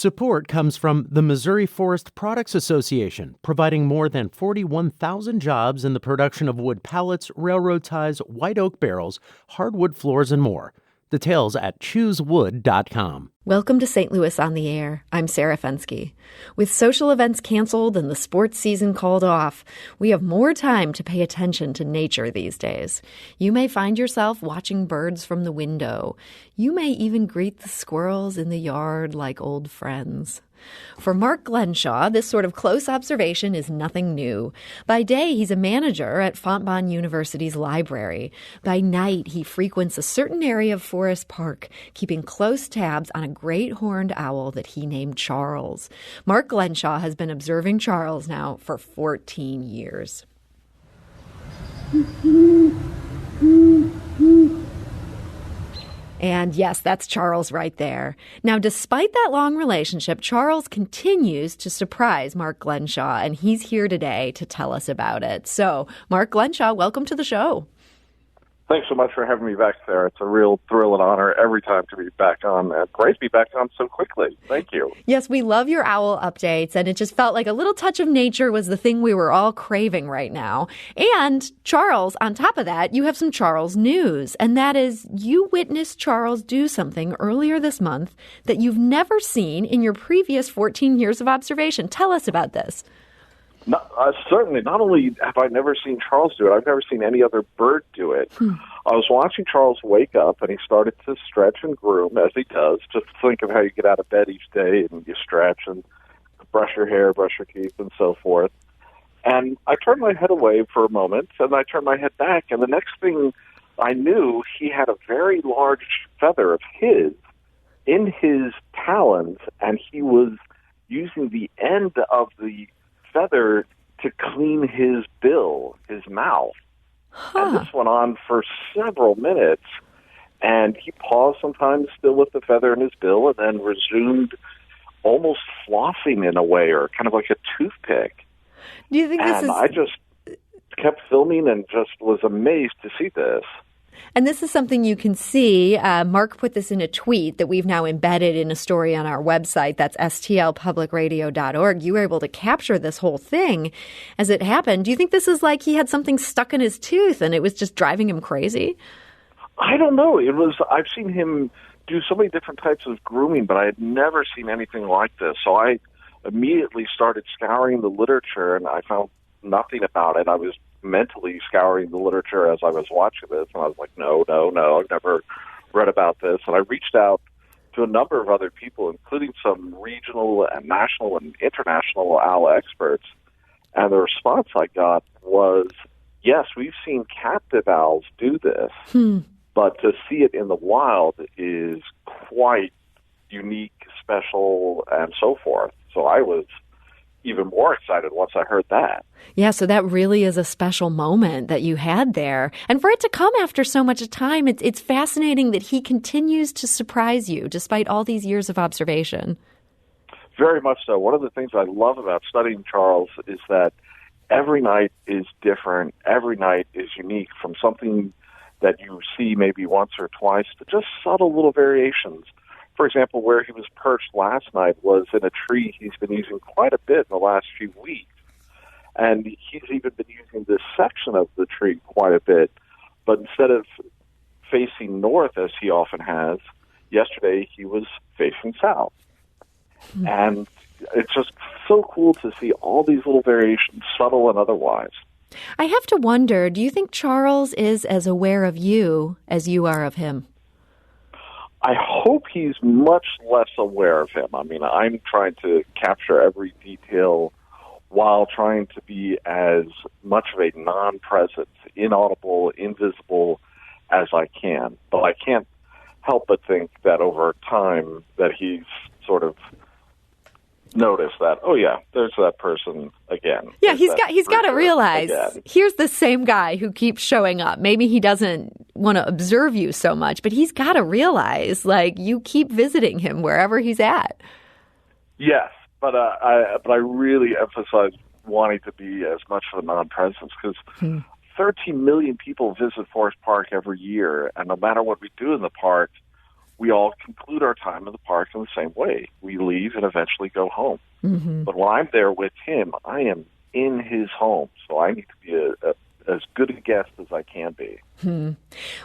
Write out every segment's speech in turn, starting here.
Support comes from the Missouri Forest Products Association, providing more than 41,000 jobs in the production of wood pallets, railroad ties, white oak barrels, hardwood floors, and more. Details at choosewood.com. Welcome to St. Louis on the Air. I'm Sarah Fenske. With social events canceled and the sports season called off, we have more time to pay attention to nature these days. You may find yourself watching birds from the window. You may even greet the squirrels in the yard like old friends. For Mark Glenshaw, this sort of close observation is nothing new. By day, he's a manager at Fontbonne University's library. By night, he frequents a certain area of Forest Park, keeping close tabs on a great horned owl that he named Charles. Mark Glenshaw has been observing Charles now for 14 years. And yes, that's Charles right there. Now, despite that long relationship, Charles continues to surprise Mark Glenshaw, and he's here today to tell us about it. So, Mark Glenshaw, welcome to the show. Thanks so much for having me back, Sarah. It's a real thrill and honor every time to be back on. Great to be back on so quickly. Thank you. Yes, we love your owl updates, and it just felt like a little touch of nature was the thing we were all craving right now. And Charles, on top of that, you have some Charles news, and that is you witnessed Charles do something earlier this month that you've never seen in your previous 14 years of observation. Tell us about this. Certainly, not only have I never seen Charles do it, I've never seen any other bird do it. I was watching Charles wake up, and he started to stretch and groom, as he does. Just think of how you get out of bed each day, and you stretch and brush your hair, brush your teeth, and so forth. And I turned my head away for a moment, and I turned my head back, and the next thing I knew, he had a very large feather of his in his talons, and he was using the end of the feather to clean his bill, his mouth. And this went on for several minutes, and he paused sometimes still with the feather in his bill and then resumed almost flossing in a way, or kind of like a toothpick. Do you think and I just kept filming and just was amazed to see this. And this is something you can see. Mark put this in a tweet that we've now embedded in a story on our website. That's stlpublicradio.org. You were able to capture this whole thing as it happened. Do you think this is like he had something stuck in his tooth and it was just driving him crazy? I don't know. I've seen him do so many different types of grooming, but I had never seen anything like this. So I immediately started scouring the literature, and I found nothing about it. I was mentally scouring the literature as I was watching this, and I was like, no, I've never read about this. And I reached out to a number of other people, including some regional and national and international owl experts, and the response I got was, yes, we've seen captive owls do this, but to see it in the wild is quite unique, special, and so forth. So I was even more excited once I heard that. Yeah, so that really is a special moment that you had there. And for it to come after so much time, it's fascinating that he continues to surprise you despite all these years of observation. Very much so. One of the things I love about studying Charles is that every night is different. Every night is unique, from something that you see maybe once or twice to just subtle little variations. For example, where he was perched last night was in a tree he's been using quite a bit in the last few weeks. And he's even been using this section of the tree quite a bit. But instead of facing north, as he often has, yesterday he was facing south. And it's just so cool to see all these little variations, subtle and otherwise. I have to wonder, do you think Charles is as aware of you as you are of him? I hope he's much less aware of him. I mean, I'm trying to capture every detail while trying to be as much of a non-presence, inaudible, invisible as I can. But I can't help but think that over time that he's sort of noticed that, oh yeah, there's that person again. Yeah, he's got to realize here's the same guy who keeps showing up. Maybe he doesn't want to observe you so much, but he's got to realize, like, you keep visiting him wherever he's at. Yes, but I really emphasize wanting to be as much of a non-presence, because 13 million people visit Forest Park every year, and no matter what we do in the park, we all conclude our time in the park in the same way. We leave and eventually go home. Mm-hmm. But when I'm there with him, I am in his home, so I need to be as good a guest as I can be.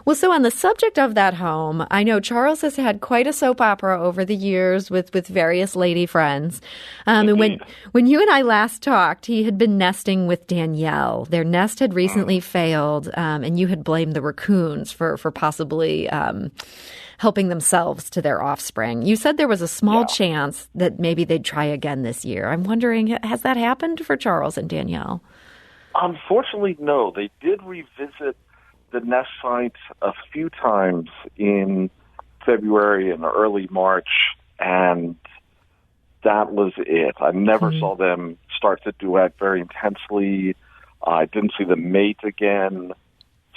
Well, so on the subject of that home, I know Charles has had quite a soap opera over the years with various lady friends. And when you and I last talked, he had been nesting with Danielle. Their nest had recently failed, and you had blamed the raccoons for possibly helping themselves to their offspring. You said there was a small chance that maybe they'd try again this year. I'm wondering, has that happened for Charles and Danielle? Unfortunately, no. They did revisit the nest site a few times in February and early March, and that was it. I never saw them start to duet very intensely. I didn't see them mate again.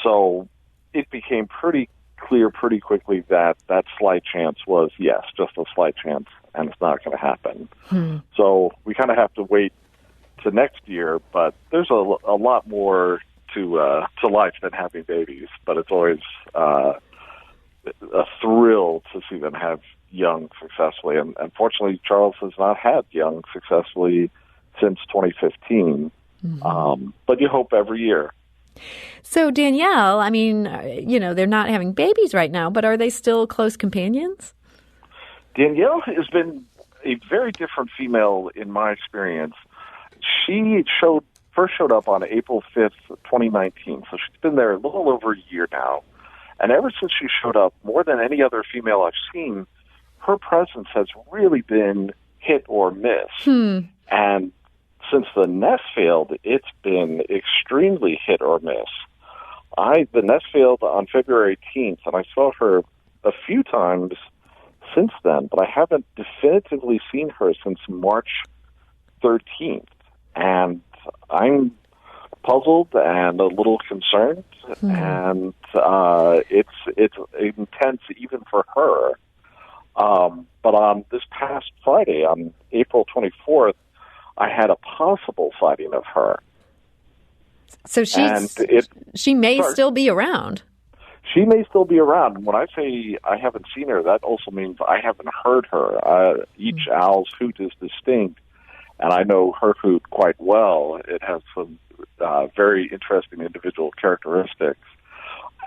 So it became pretty clear pretty quickly that that slight chance was, yes, just a slight chance, and it's not going to happen. So we kind of have to wait to next year, but there's a lot more to life than having babies. But it's always a thrill to see them have young successfully. And unfortunately, Charles has not had young successfully since 2015. But you hope every year. So Danielle, I mean, they're not having babies right now, but are they still close companions? Danielle has been a very different female in my experience. She first showed up on April 5th, 2019, so she's been there a little over a year now. And ever since she showed up, more than any other female I've seen, her presence has really been hit or miss. And since the nest failed, it's been extremely hit or miss. The nest failed on February 18th, and I saw her a few times since then, but I haven't definitively seen her since March 13th. And I'm puzzled and a little concerned, and it's intense even for her. But on this past Friday, on April 24th, I had a possible sighting of her. So she may still be around. She may still be around. When I say I haven't seen her, that also means I haven't heard her. Each owl's hoot is distinct, and I know her hoot quite well. It has some very interesting individual characteristics.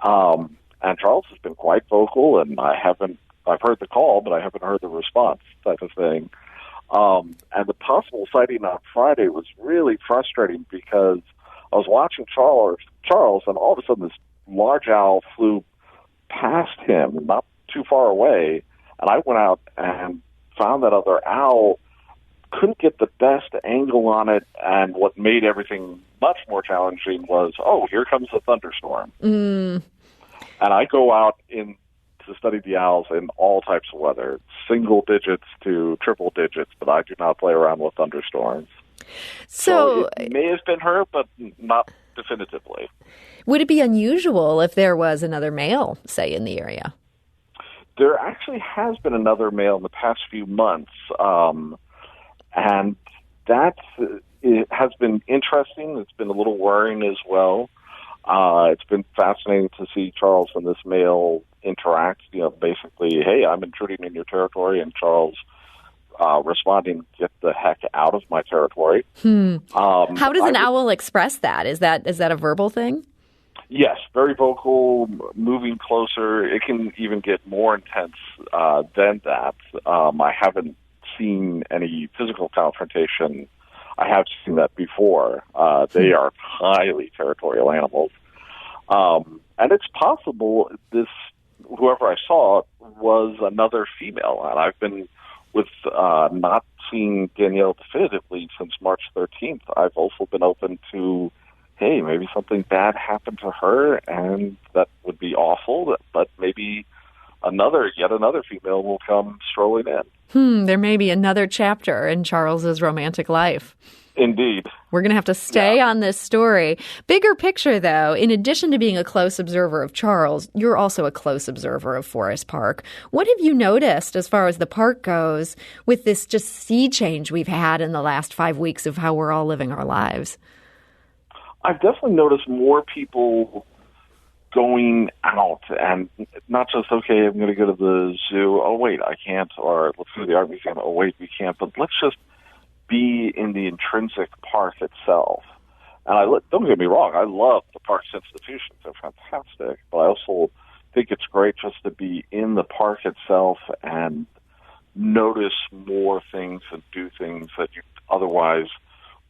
And Charles has been quite vocal, and I've heard the call, but I haven't heard the response type of thing. And the possible sighting on Friday was really frustrating because I was watching Charles, and all of a sudden this large owl flew past him, not too far away, and I went out and found that other owl, couldn't get the best angle on it, and what made everything much more challenging was, here comes a thunderstorm. And I go out to study the owls in all types of weather, single digits to triple digits, but I do not play around with thunderstorms. So it may have been her, but not definitively. Would it be unusual if there was another male, say, in the area? There actually has been another male in the past few months, and that has been interesting. It's been a little worrying as well. It's been fascinating to see Charles and this male interact. Basically, hey, I'm intruding in your territory, and Charles responding, get the heck out of my territory. How does an owl express that? Is that a verbal thing? Yes, very vocal, moving closer. It can even get more intense than that. I haven't seen any physical confrontation. I have seen that before. They are highly territorial animals. And it's possible whoever I saw was another female. And I've been with not seeing Danielle definitively since March 13th. I've also been open to, hey, maybe something bad happened to her, and that would be awful, but maybe yet another female will come strolling in. There may be another chapter in Charles's romantic life. Indeed. We're going to have to stay on this story. Bigger picture, though, in addition to being a close observer of Charles, you're also a close observer of Forest Park. What have you noticed as far as the park goes with this just sea change we've had in the last 5 weeks of how we're all living our lives? I've definitely noticed more people going out and not just, okay, I'm going to go to the zoo. Oh, wait, I can't. Or let's go to the art museum. Oh, wait, we can't. But let's just be in the intrinsic park itself. And don't get me wrong, I love the park's institutions. They're fantastic. But I also think it's great just to be in the park itself and notice more things and do things that you otherwise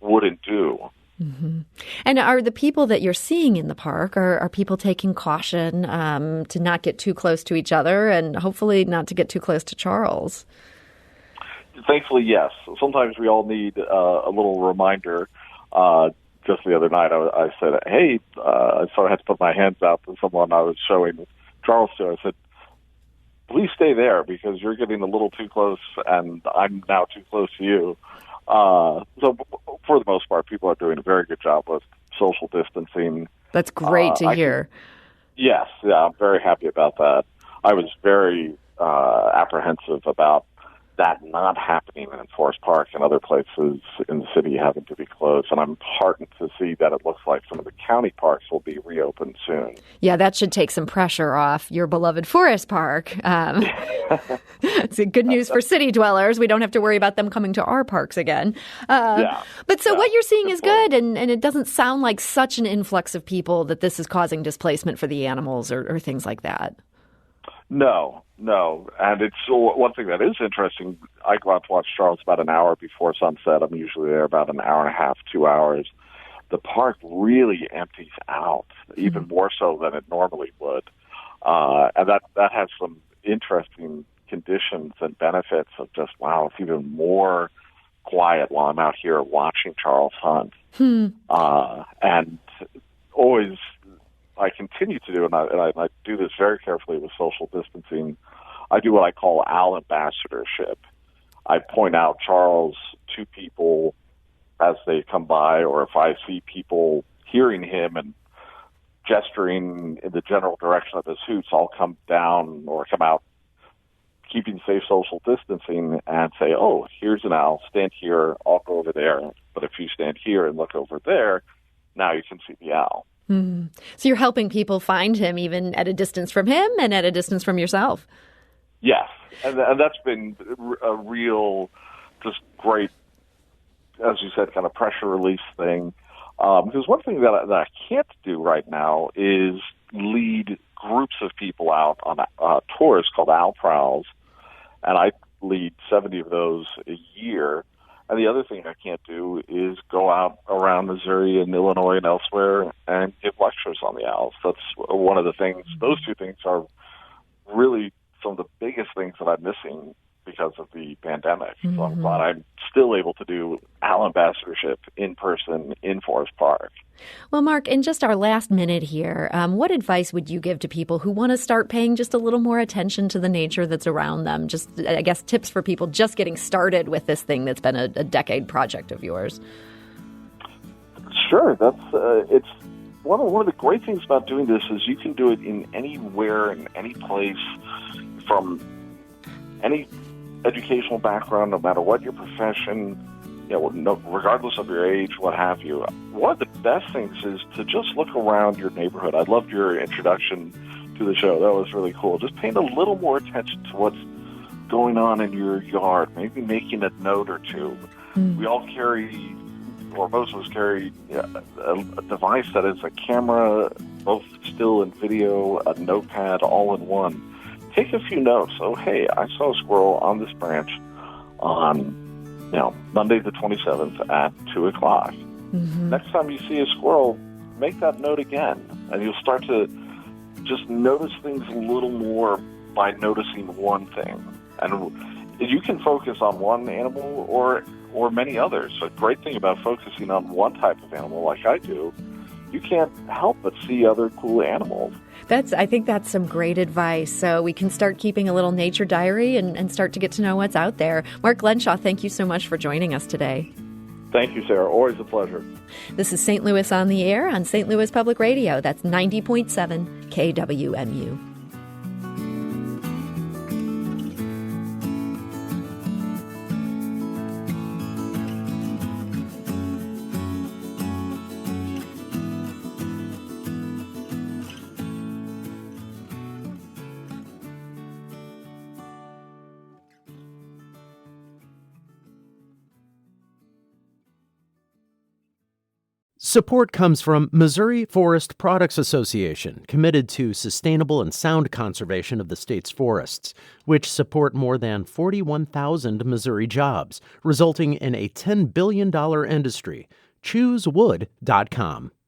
wouldn't do. Mm-hmm. And are the people that you're seeing in the park, are people taking caution to not get too close to each other and hopefully not to get too close to Charles? Thankfully, yes. Sometimes we all need a little reminder. Just the other night, I said, hey, I sort of had to put my hands out to someone I was showing Charles to. I said, please stay there because you're getting a little too close and I'm now too close to you. So for the most part, people are doing a very good job with social distancing. That's great to hear. Yes, I'm very happy about that. I was very apprehensive about that not happening in Forest Park and other places in the city having to be closed. And I'm heartened to see that it looks like some of the county parks will be reopened soon. Yeah, that should take some pressure off your beloved Forest Park. It's good news for city dwellers. We don't have to worry about them coming to our parks again. But so what you're seeing is good, and it doesn't sound like such an influx of people that this is causing displacement for the animals or things like that. No. And it's one thing that is interesting. I go out to watch Charles about an hour before sunset. I'm usually there about an hour and a half, 2 hours. The park really empties out, even more so than it normally would. And that has some interesting conditions and benefits of just, wow, it's even more quiet while I'm out here watching Charles hunt. And always I continue to do, and I do this very carefully with social distancing, I do what I call owl ambassadorship. I point out Charles to people as they come by, or if I see people hearing him and gesturing in the general direction of his hoots, I'll come down or come out keeping safe social distancing and say, oh, here's an owl, stand here, I'll go over there. But if you stand here and look over there, now you can see the owl. Mm. So you're helping people find him even at a distance from him and at a distance from yourself. Yes, and that's been a real, just great, as you said, kind of pressure release thing. Because one thing that I can't do right now is lead groups of people out on tours called Owl Prowls, and I lead 70 of those a year. And the other thing I can't do is go out around Missouri and Illinois and elsewhere and give lectures on the owls. That's one of the things. Those two things are really some of the biggest things that I'm missing because of the pandemic. So I'm glad I'm still able to do owl ambassadorship in person in Forest Park. Well, Mark, in just our last minute here, what advice would you give to people who want to start paying just a little more attention to the nature that's around them? Just, I guess, tips for people just getting started with this thing that's been a decade project of yours. Sure. That's it's one of the great things about doing this is you can do it in anywhere, in any place, from any educational background, no matter what your profession, regardless of your age, what have you. One of the best things is to just look around your neighborhood. I loved your introduction to the show. That was really cool. Just paying a little more attention to what's going on in your yard, maybe making a note or two. We all carry, or most of us carry, a device that is a camera, both still and video, a notepad, all in one. Take a few notes. Oh, hey, I saw a squirrel on this branch on, Monday the 27th at 2 o'clock. Next time you see a squirrel, make that note again, and you'll start to just notice things a little more by noticing one thing. And you can focus on one animal or many others. A great thing about focusing on one type of animal like I do, you can't help but see other cool animals. I think that's some great advice. So we can start keeping a little nature diary and start to get to know what's out there. Mark Glenshaw, thank you so much for joining us today. Thank you, Sarah. Always a pleasure. This is St. Louis on the Air on St. Louis Public Radio. That's 90.7 KWMU. Support comes from Missouri Forest Products Association, committed to sustainable and sound conservation of the state's forests, which support more than 41,000 Missouri jobs, resulting in a $10 billion industry. ChooseWood.com.